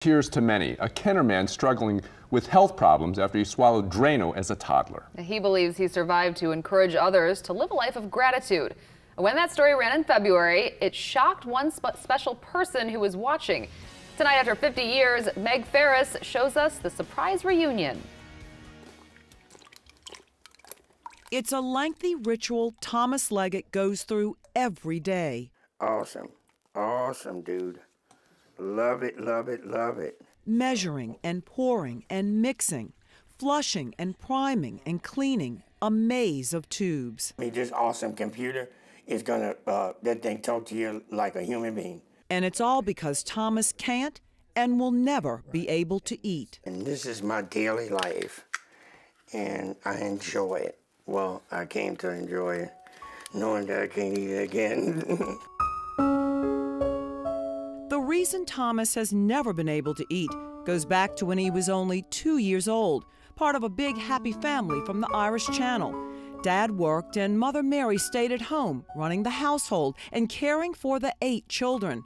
Tears to many. A Kenner man struggling with health problems after he swallowed Drano as a toddler. He believes he survived to encourage others to live a life of gratitude. When that story ran in February, it shocked one special person who was watching. Tonight, after 50 years, Meg Farris shows us the surprise reunion. It's a lengthy ritual Thomas Leggett goes through every day. Awesome. Awesome, dude. Love it, love it, love it. Measuring and pouring and mixing, flushing and priming and cleaning, a maze of tubes. I mean, this awesome computer is gonna, that thing talk to you like a human being. And it's all because Thomas can't and will never be able to eat. And this is my daily life, and I enjoy it. Well, I came to enjoy it, knowing that I can't eat it again. The reason Thomas has never been able to eat goes back to when he was only 2 years old, part of a big happy family from the Irish Channel. Dad worked and Mother Mary stayed at home, running the household and caring for the 8 children.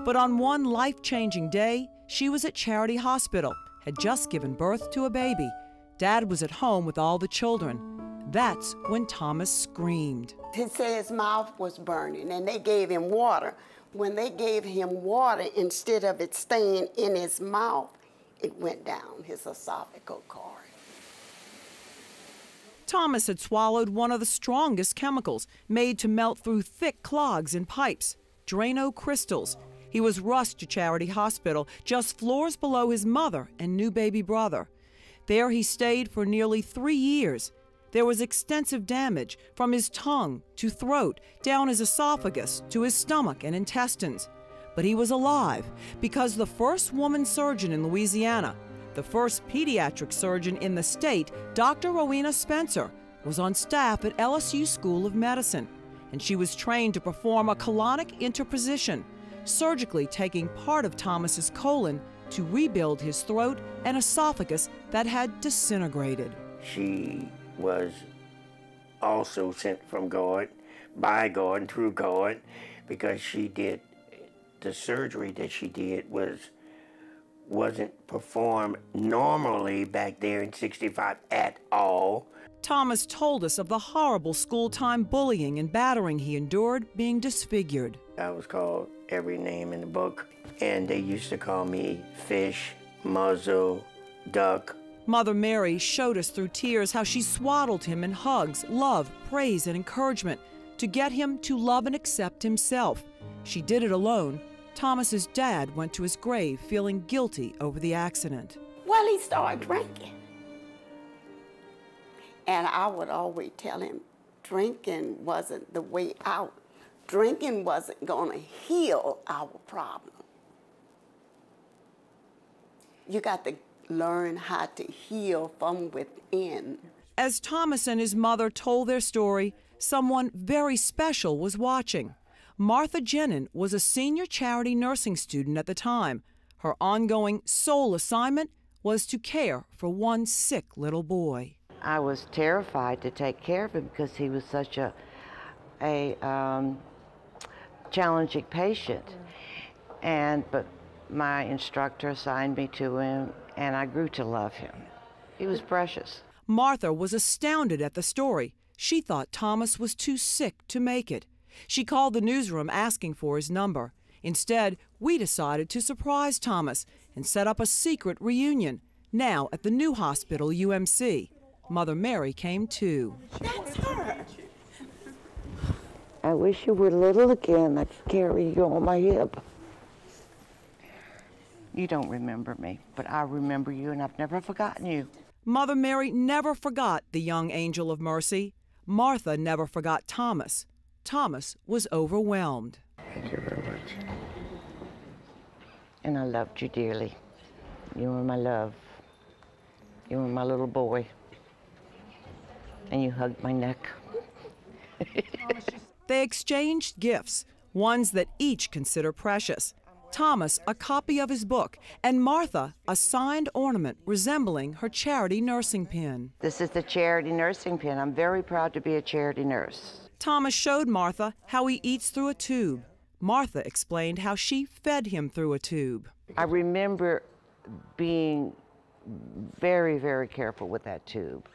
But on one life-changing day, she was at Charity Hospital, had just given birth to a baby. Dad was at home with all the children. That's when Thomas screamed. He said his mouth was burning and they gave him water. When they gave him water, instead of it staying in his mouth, it went down his esophageal cord. Thomas had swallowed one of the strongest chemicals made to melt through thick clogs in pipes, Drano crystals. He was rushed to Charity Hospital, just floors below his mother and new baby brother. There he stayed for nearly 3 years. There was extensive damage from his tongue to throat, down his esophagus to his stomach and intestines. But he was alive because the first woman surgeon in Louisiana, the first pediatric surgeon in the state, Dr. Rowena Spencer, was on staff at LSU School of Medicine, and she was trained to perform a colonic interposition, surgically taking part of Thomas's colon to rebuild his throat and esophagus that had disintegrated. She was also sent from God, by God, and through God, because she did, the surgery that she did wasn't performed normally back there in '65 at all. Thomas told us of the horrible school-time bullying and battering he endured being disfigured. I was called every name in the book, and they used to call me fish, muzzle, duck. Mother Mary showed us through tears how she swaddled him in hugs, love, praise, and encouragement to get him to love and accept himself. She did it alone. Thomas's dad went to his grave feeling guilty over the accident. Well, he started drinking. And I would always tell him, drinking wasn't the way out. Drinking wasn't going to heal our problem. You got to learn how to heal from within. As Thomas and his mother told their story, someone very special was watching. Martha Jenin was a senior charity nursing student at the time. Her ongoing sole assignment was to care for one sick little boy. I was terrified to take care of him because he was such a challenging patient. But my instructor assigned me to him, and I grew to love him. He was precious. Martha was astounded at the story. She thought Thomas was too sick to make it. She called the newsroom asking for his number. Instead, we decided to surprise Thomas and set up a secret reunion, now at the new hospital, UMC. Mother Mary came too. That's her. I wish you were little again. I could carry you on my hip. You don't remember me, but I remember you, and I've never forgotten you. Mother Mary never forgot the young angel of mercy. Martha never forgot Thomas. Thomas was overwhelmed. Thank you very much. And I loved you dearly. You were my love. You were my little boy. And you hugged my neck. They exchanged gifts, ones that each consider precious. Thomas a copy of his book, and Martha a signed ornament resembling her charity nursing pin. This is the charity nursing pin. I'm very proud to be a charity nurse. Thomas showed Martha how he eats through a tube. Martha explained how she fed him through a tube. I remember being very, very careful with that tube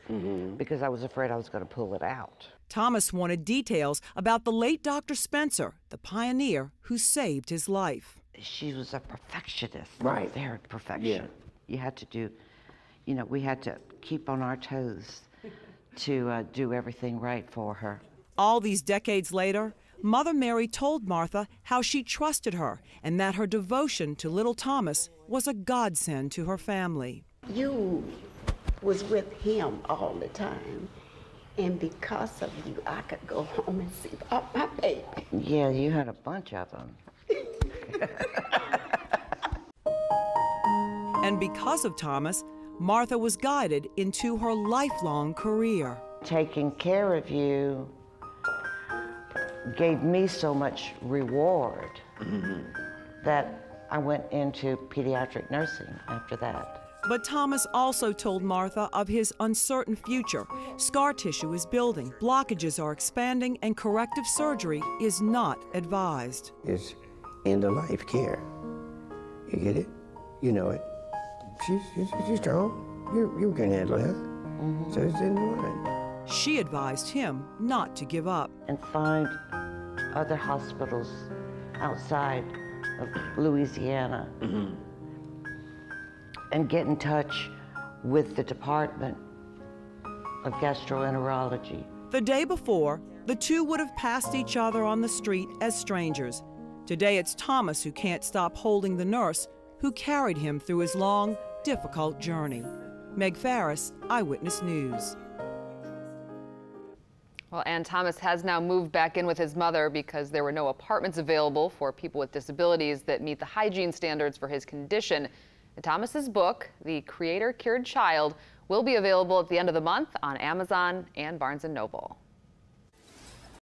because I was afraid I was going to pull it out. Thomas wanted details about the late Dr. Spencer, the pioneer who saved his life. She was a perfectionist. Right. Very perfection. Yeah. You had to do, you know, we had to keep on our toes to do everything right for her. All these decades later, Mother Mary told Martha how she trusted her and that her devotion to little Thomas was a godsend to her family. You was with him all the time, and because of you, I could go home and see about my baby. Yeah, you had a bunch of them. And because of Thomas, Martha was guided into her lifelong career. Taking care of you gave me so much reward that I went into pediatric nursing after that. But Thomas also told Martha of his uncertain future. Scar tissue is building, blockages are expanding, and corrective surgery is not advised. It's end-of-life care. You get it? You know it. She's strong. You can handle her. So it's in the line. She advised him not to give up. And find other hospitals outside of Louisiana and get in touch with the Department of Gastroenterology. The day before, the two would have passed each other on the street as strangers. Today it's Thomas who can't stop holding the nurse who carried him through his long, difficult journey. Meg Farris, Eyewitness News. Well, and Thomas has now moved back in with his mother because there were no apartments available for people with disabilities that meet the hygiene standards for his condition. And Thomas's book, The Creator Cured Child, will be available at the end of the month on Amazon and Barnes & Noble.